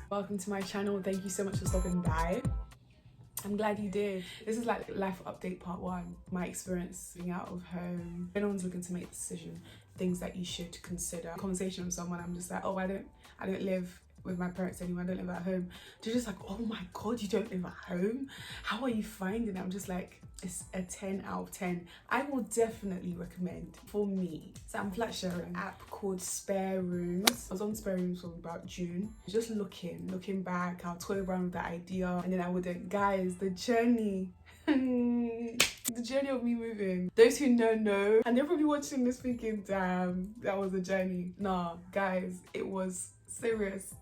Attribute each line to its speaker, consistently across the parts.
Speaker 1: Welcome to my channel. Thank you so much for stopping by. I'm glad you did. This is like life update part 1. My experience being out of home. If anyone's looking to make a decision, things that you should consider. Conversation with someone, I'm just like, oh, I don't live with my parents anymore. I don't live at home. They're just like, oh my god, you don't live at home? How are you finding it? I'm just like, it's a 10 out of 10. I will definitely recommend for me. So I'm flat sharing an app called Spare Rooms. I was on Spare Rooms for about June. Just looking back, I'll toy around with the idea and then I wouldn't. Guys, the journey. The journey of me moving. Those who know, and they're probably watching this thinking, damn, that was a journey. Nah, guys, it was serious.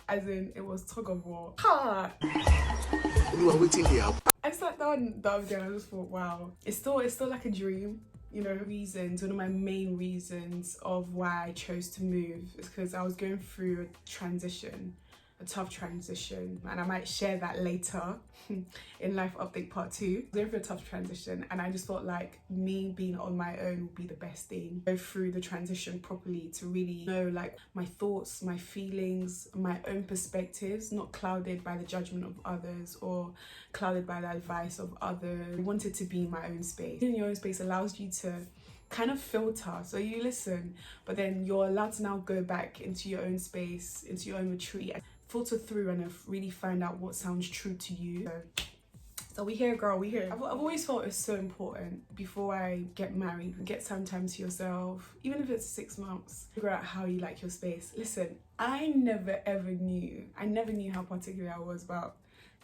Speaker 1: As in, it was tug of war. Ha! I sat down the other day and I just thought, wow, it's still like a dream. You know, reasons, one of my main reasons of why I chose to move is because I was going through a tough transition, and I might share that later in life update part 2. Going through a tough transition, and I just felt like me being on my own would be the best thing. Go through the transition properly to really know like my thoughts, my feelings, my own perspectives, not clouded by the judgment of others or clouded by the advice of others. I wanted to be in my own space. In your own space allows you to kind of filter, so you listen, but then you're allowed to now go back into your own space, into your own retreat, filter through and really find out what sounds true to you. So we here, girl, we here. I've always felt it's so important before I get married, get some time to yourself, even if it's 6 months. Figure out how you like your space. Listen, I never knew how particular I was about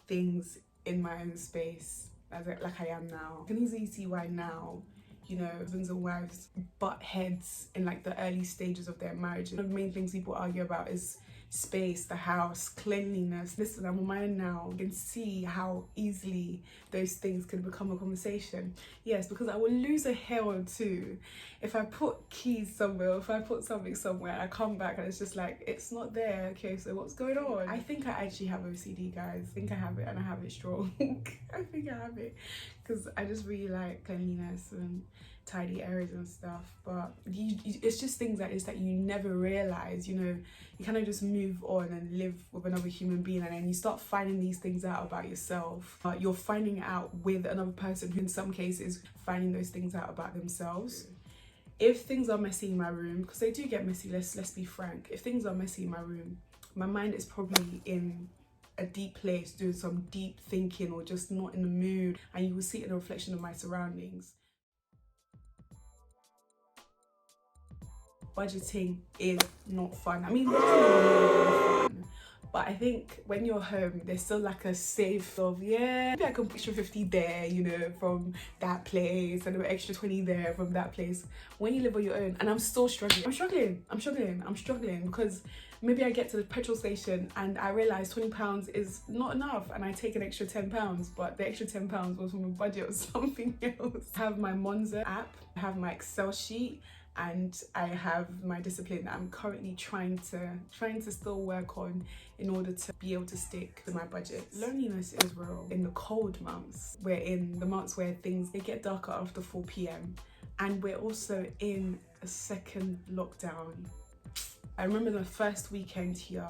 Speaker 1: things in my own space like I am now. I can easily see why now, you know, husbands and wives butt heads in like the early stages of their marriage. One of the main things people argue about is space, the house, cleanliness. Listen, I'm on my own now. You can see how easily those things could become a conversation. Yes, because I will lose a hair or two if I put keys somewhere, or if I put something somewhere, I come back and it's just like, it's not there. Okay, so what's going on? I think I actually have OCD, guys. I think I have it, and I have it strong. I think I have it because I just really like cleanliness and tidy areas and stuff, but it's just things like this that you never realize. You know, you kind of just move on and live with another human being, and then you start finding these things out about yourself. You're finding it out with another person who in some cases finding those things out about themselves. If things are messy in my room, because they do get messy, let's be frank, if things are messy in my room, my mind is probably in a deep place doing some deep thinking or just not in the mood, and you will see it in a reflection of my surroundings. Budgeting is not fun. I mean, budgeting is not fun, but I think when you're home, there's still like a safe of, yeah, maybe I can put extra 50 there, you know, from that place, and an extra 20 there from that place. When you live on your own, and I'm still struggling. I'm struggling because maybe I get to the petrol station and I realize £20 is not enough, and I take an extra £10, but the extra £10 was from a budget of something else. I have my Monza app, I have my Excel sheet, and I have my discipline that I'm currently trying to still work on in order to be able to stick to my budget. Loneliness is real in the cold months. We're in the months where they get darker after 4 p.m. and we're also in a second lockdown. I remember the first weekend here,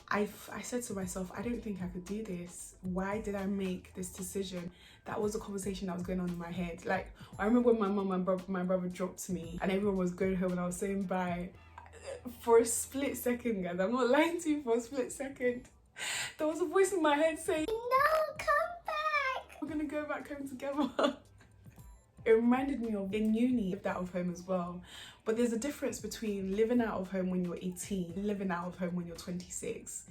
Speaker 1: I said to myself, I don't think I could do this. Why did I make this decision? That was a conversation that was going on in my head. Like, I remember when my mum and my brother dropped me and everyone was going home and I was saying bye. For a split second, guys, I'm not lying to you, for a split second, there was a voice in my head saying, no, come back. We're gonna go back home together. It reminded me of in uni, lived out of home as well. But there's a difference between living out of home when you're 18 and living out of home when you're 26.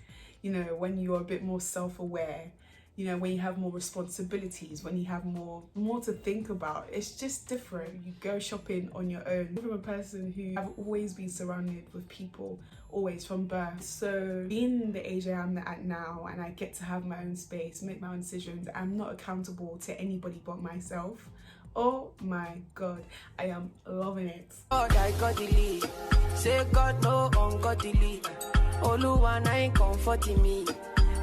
Speaker 1: You know, when you're a bit more self-aware, you know, when you have more responsibilities, when you have more to think about. It's just different. You go shopping on your own. I'm a person who I've always been surrounded with people, always from birth. So being the age I am at now, and I get to have my own space, make my own decisions, I'm not accountable to anybody but myself. Oh my god, I am loving it. God, I got the lead. Say God, no ungodly. Oluwa ain't comforting me.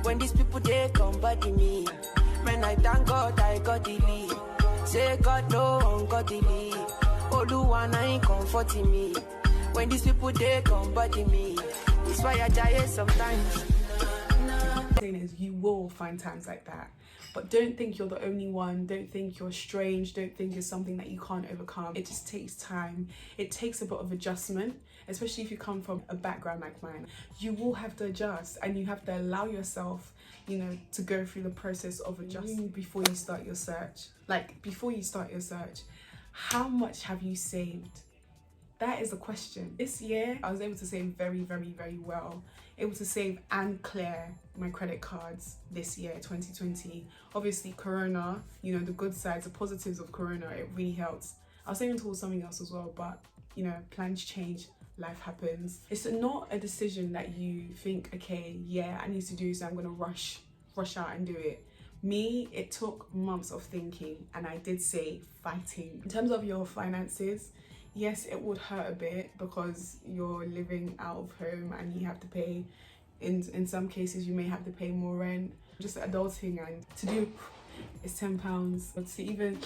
Speaker 1: When these people they come body me. When I thank God, I got the lead. Say God, no ungodly. Oluwa ain't comforting me. When these people they come body me. It's why I die sometimes. Saying is, you will find times like that, but don't think you're the only one. Don't think you're strange. Don't think it's something that you can't overcome. It just takes time. It takes a bit of adjustment, especially if you come from a background like mine. You will have to adjust, and you have to allow yourself, you know, to go through the process of adjusting before you start your search. Like, before you start your search, how much have you saved? That is a question. This year, I was able to save very, very, very well. Able to save and clear my credit cards this year, 2020. Obviously, Corona, you know, the good sides, the positives of Corona, it really helps. I was saving towards something else as well, but, you know, plans change, life happens. It's not a decision that you think, okay, yeah, I need to do so, I'm gonna rush out and do it. Me, it took months of thinking, and I did say fighting. In terms of your finances, yes, it would hurt a bit because you're living out of home and you have to pay, in some cases you may have to pay more rent. Just adulting, and to do is £10, but to even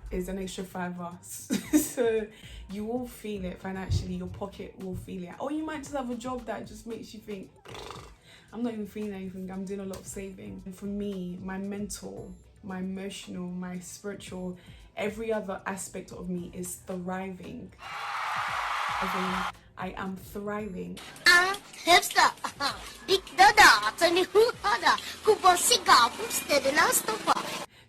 Speaker 1: is an extra £5. So you will feel it financially, your pocket will feel it. Or you might just have a job that just makes you think, I'm not even feeling anything, I'm doing a lot of saving. And for me, my mental, my emotional, my spiritual, every other aspect of me is thriving. I am thriving.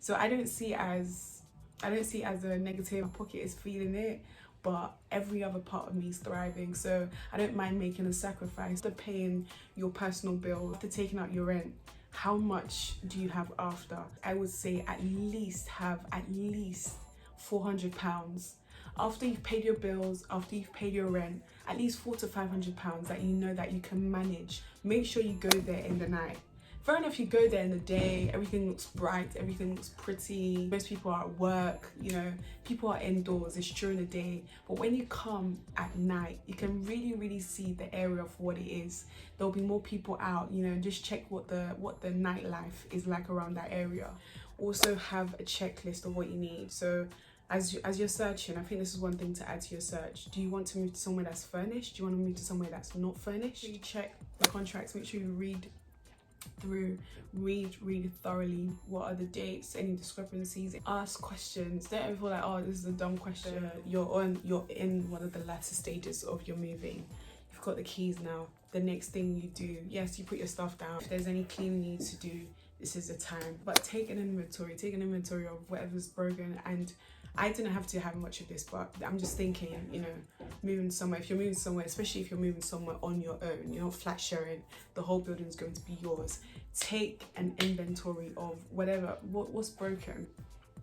Speaker 1: So I don't see it as a negative. My pocket is feeling it, but every other part of me is thriving. So I don't mind making a sacrifice. After paying your personal bill, after taking out your rent, how much do you have after? I would say at least have £400. After you've paid your bills, after you've paid your rent, at least £400 to £500 that you know that you can manage. Make sure you go there in the night. Fair enough, you go there in the day, everything looks bright, everything looks pretty. Most people are at work, you know, people are indoors, it's during the day. But when you come at night, you can really, really see the area of what it is. There'll be more people out, you know, just check what the nightlife is like around that area. Also have a checklist of what you need. So as you're searching, I think this is one thing to add to your search. Do you want to move to somewhere that's furnished? Do you want to move to somewhere that's not furnished? So you check the contracts, make sure you read thoroughly what are the dates, any discrepancies. Ask questions. Don't ever feel like, oh, this is a dumb question. You're in one of the latter stages of your moving. You've got the keys now. The next thing you do, yes, you put your stuff down. If there's any cleaning you need to do, this is the time. But take an inventory of whatever's broken. And I didn't have to have much of this, but I'm just thinking, you know, moving somewhere, if you're moving somewhere, especially if you're moving somewhere on your own, you're not flat sharing, the whole building is going to be yours. Take an inventory of whatever, what's broken,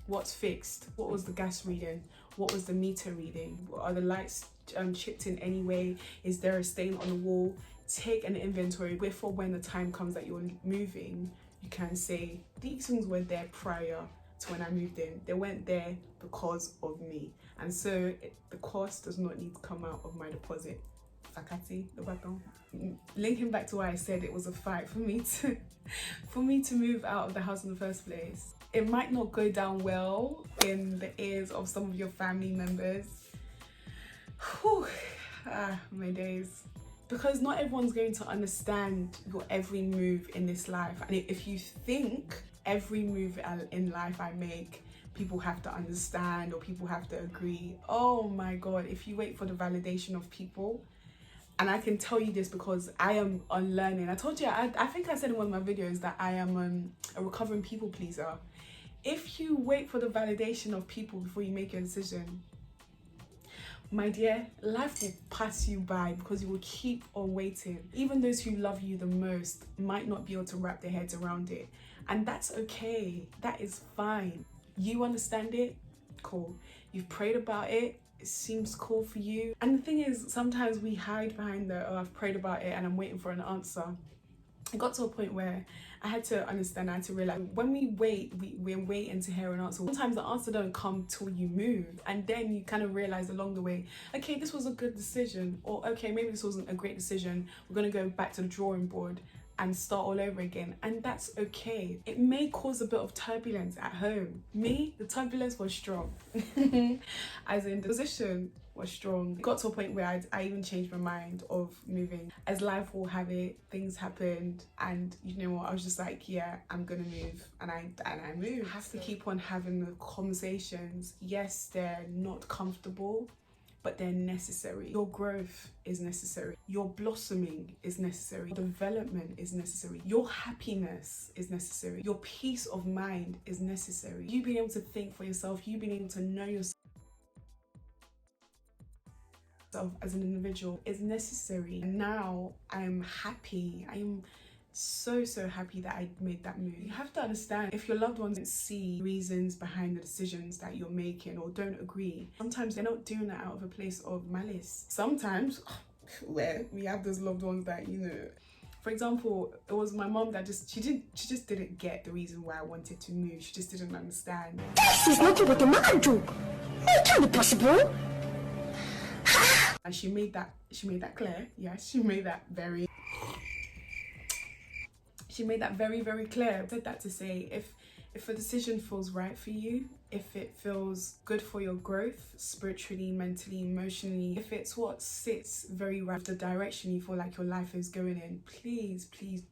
Speaker 1: what's fixed, what was the gas reading, what was the meter reading, are the lights chipped in any way, is there a stain on the wall? Take an inventory before when the time comes that you're moving, you can say, these things were there prior to when I moved in. They weren't there because of me. And so the cost does not need to come out of my deposit. Fakati, the baton. Linking back to why I said it was a fight for me to move out of the house in the first place. It might not go down well in the ears of some of your family members. Whew, my days. Because not everyone's going to understand your every move in this life. And if you think every move in life I make, people have to understand or people have to agree, oh my God, if you wait for the validation of people, and I can tell you this because I am unlearning. I told you, I think I said in one of my videos that I am a recovering people pleaser. If you wait for the validation of people before you make your decision, my dear, life will pass you by because you will keep on waiting. Even those who love you the most might not be able to wrap their heads around it. And that's okay. That is fine. You understand it? Cool. You've prayed about it. It seems cool for you. And the thing is, sometimes we hide behind the, oh, I've prayed about it and I'm waiting for an answer. It got to a point where I had to understand, I had to realize when we wait, we're waiting to hear an answer. Sometimes the answer don't come till you move, and then you kind of realize along the way, okay, this was a good decision, or okay, maybe this wasn't a great decision. We're gonna go back to the drawing board and start all over again, and that's okay. It may cause a bit of turbulence at home. Me, the turbulence was strong. As in the position, was strong. It got to a point where I even changed my mind of moving. As life will have it, things happened, and you know what, I was just like, yeah, I'm gonna move, and I moved. I have to keep on having the conversations. Yes, they're not comfortable, but they're necessary. Your growth is necessary. Your blossoming is necessary. Your development is necessary. Your happiness is necessary. Your peace of mind is necessary. You being able to think for yourself, you being able to know yourself as an individual is necessary. And now I'm happy. I am so happy that I made that move. You have to understand, if your loved ones don't see reasons behind the decisions that you're making or don't agree, sometimes they're not doing that out of a place of malice. Sometimes where we have those loved ones that, you know, for example, it was my mom that she just didn't get the reason why I wanted to move. She just didn't understand.
Speaker 2: This is not what a man do. It can't be possible.
Speaker 1: And she made that clear. Yes, she made that very clear. I said that to say, if a decision feels right for you, if it feels good for your growth spiritually, mentally, emotionally, if it's what sits very right with the direction you feel like your life is going in, please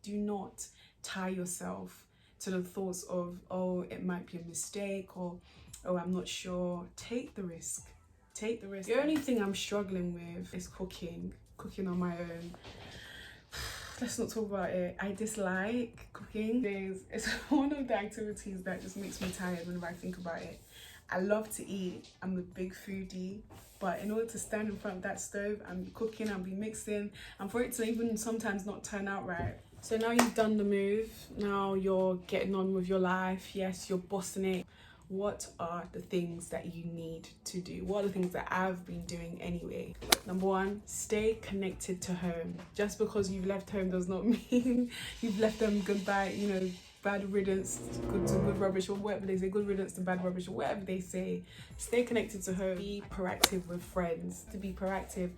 Speaker 1: do not tie yourself to the thoughts of, oh, it might be a mistake, or oh, I'm not sure. Take the risk. Take the risk. The only thing I'm struggling with is cooking on my own. Let's not talk about it. I dislike cooking. It's one of the activities that just makes me tired whenever I think about it. I love to eat. I'm a big foodie. But in order to stand in front of that stove and be cooking and be mixing, and for it to even sometimes not turn out right. So now you've done the move. Now you're getting on with your life. Yes, you're bossing it. What are the things that you need to do? What are the things that I've been doing anyway? Number one, stay connected to home. Just because you've left home does not mean you've left them goodbye, you know, bad riddance to good rubbish, or whatever they say, good riddance to bad rubbish, or whatever they say. Stay connected to home. Be proactive with friends. To be proactive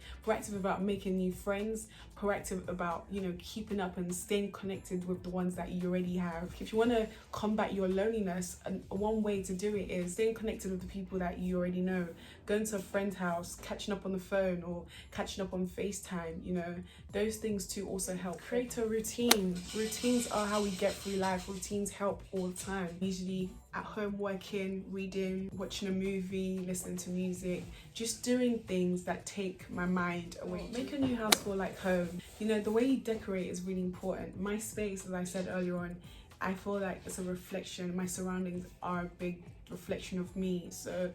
Speaker 1: about making new friends, proactive about, you know, keeping up and staying connected with the ones that you already have. If you want to combat your loneliness, one way to do it is staying connected with the people that you already know. Going to a friend's house, catching up on the phone, or catching up on FaceTime, you know, those things too also help. Create a routine. Routines are how we get through life. Routines help all the time. Usually at home working, reading, watching a movie, listening to music, just doing things that take my mind away. Make your new house feel like home. You know, the way you decorate is really important. My space, as I said earlier on, I feel like it's a reflection. My surroundings are a big reflection of me. So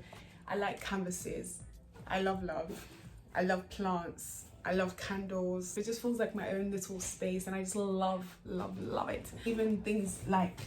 Speaker 1: I like canvases. I love love. I love plants. I love candles. It just feels like my own little space, and I just love it. Even things like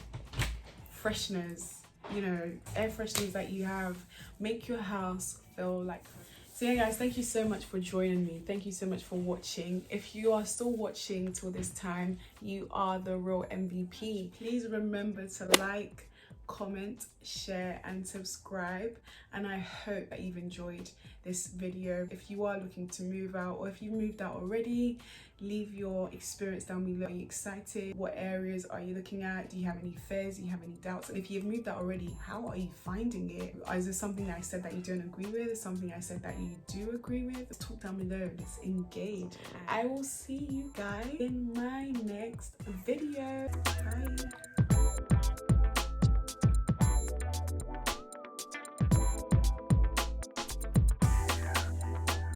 Speaker 1: fresheners, you know, air fresheners that you have, make your house feel like. So yeah guys, thank you so much for joining me. Thank you so much for watching. If you are still watching till this time, you are the real MVP. Please remember to like, comment, share and subscribe, and I hope that you've enjoyed this video. If you are looking to move out, or if you moved out already, leave your experience down below. Are you excited? What areas are you looking at? Do you have any fears? Do you have any doubts? And if you've moved out already, how are you finding it? Is there something that I said that you don't agree with? Is something I said that you do agree with? Let's talk down below. Let's engage. I will see you guys in my next video. Bye.